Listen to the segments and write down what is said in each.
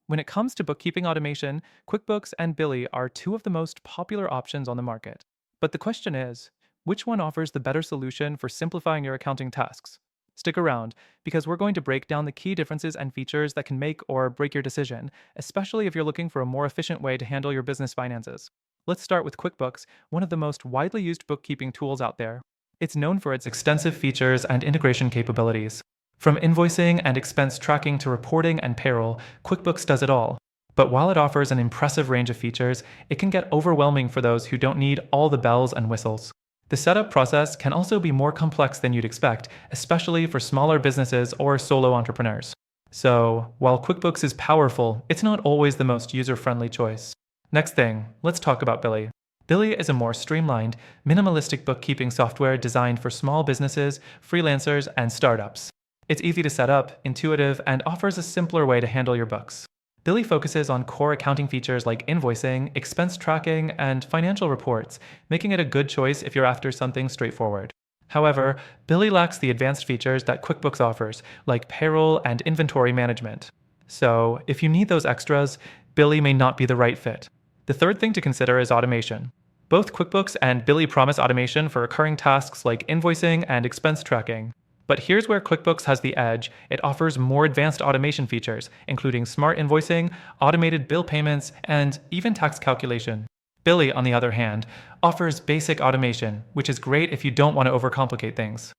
When it comes to bookkeeping automation, QuickBooks and Billy are two of the most popular options on the market. But the question is, which one offers the better solution for simplifying your accounting tasks? Stick around, because we're going to break down the key differences and features that can make or break your decision, especially if you're looking for a more efficient way to handle your business finances. Let's start with QuickBooks, one of the most widely used bookkeeping tools out there. It's known for its extensive features and integration capabilities. From invoicing and expense tracking to reporting and payroll, QuickBooks does it all. But while it offers an impressive range of features, it can get overwhelming for those who don't need all the bells and whistles. The setup process can also be more complex than you'd expect, especially for smaller businesses or solo entrepreneurs. So, while QuickBooks is powerful, it's not always the most user-friendly choice. Next thing, let's talk about Billy. Billy is a more streamlined, minimalistic bookkeeping software designed for small businesses, freelancers, and startups. It's easy to set up, intuitive, and offers a simpler way to handle your books. Billy focuses on core accounting features like invoicing, expense tracking, and financial reports, making it a good choice if you're after something straightforward. However, Billy lacks the advanced features that QuickBooks offers, like payroll and inventory management. So, if you need those extras, Billy may not be the right fit. The third thing to consider is automation. Both QuickBooks and Billy promise automation for recurring tasks like invoicing and expense tracking. But here's where QuickBooks has the edge. It offers more advanced automation features, including smart invoicing, automated bill payments, and even tax calculation. Billy, on the other hand, offers basic automation, which is great if you don't want to overcomplicate things.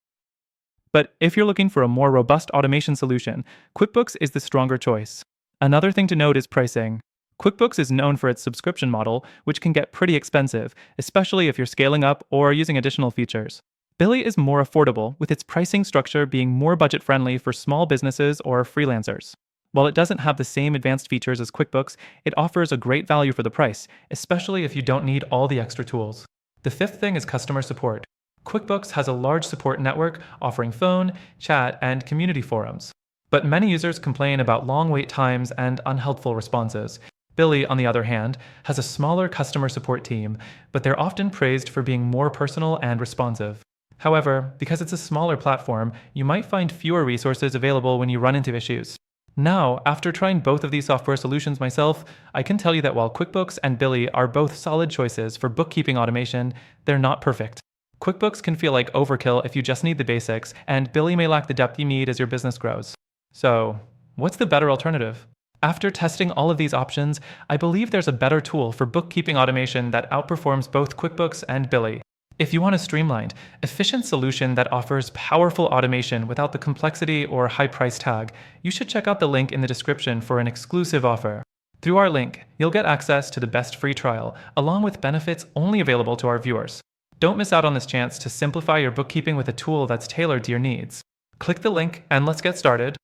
But if you're looking for a more robust automation solution, QuickBooks is the stronger choice. Another thing to note is pricing. QuickBooks is known for its subscription model, which can get pretty expensive, especially if you're scaling up or using additional features. Billy is more affordable, with its pricing structure being more budget-friendly for small businesses or freelancers. While it doesn't have the same advanced features as QuickBooks, it offers a great value for the price, especially if you don't need all the extra tools. The fifth thing is customer support. QuickBooks has a large support network offering phone, chat, and community forums. But many users complain about long wait times and unhelpful responses. Billy, on the other hand, has a smaller customer support team, but they're often praised for being more personal and responsive. However, because it's a smaller platform, you might find fewer resources available when you run into issues. Now, after trying both of these software solutions myself, I can tell you that while QuickBooks and Billy are both solid choices for bookkeeping automation, they're not perfect. QuickBooks can feel like overkill if you just need the basics, and Billy may lack the depth you need as your business grows. So, what's the better alternative? After testing all of these options, I believe there's a better tool for bookkeeping automation that outperforms both QuickBooks and Billy. If you want a streamlined, efficient solution that offers powerful automation without the complexity or high price tag, you should check out the link in the description for an exclusive offer. Through our link, you'll get access to the best free trial, along with benefits only available to our viewers. Don't miss out on this chance to simplify your bookkeeping with a tool that's tailored to your needs. Click the link and let's get started.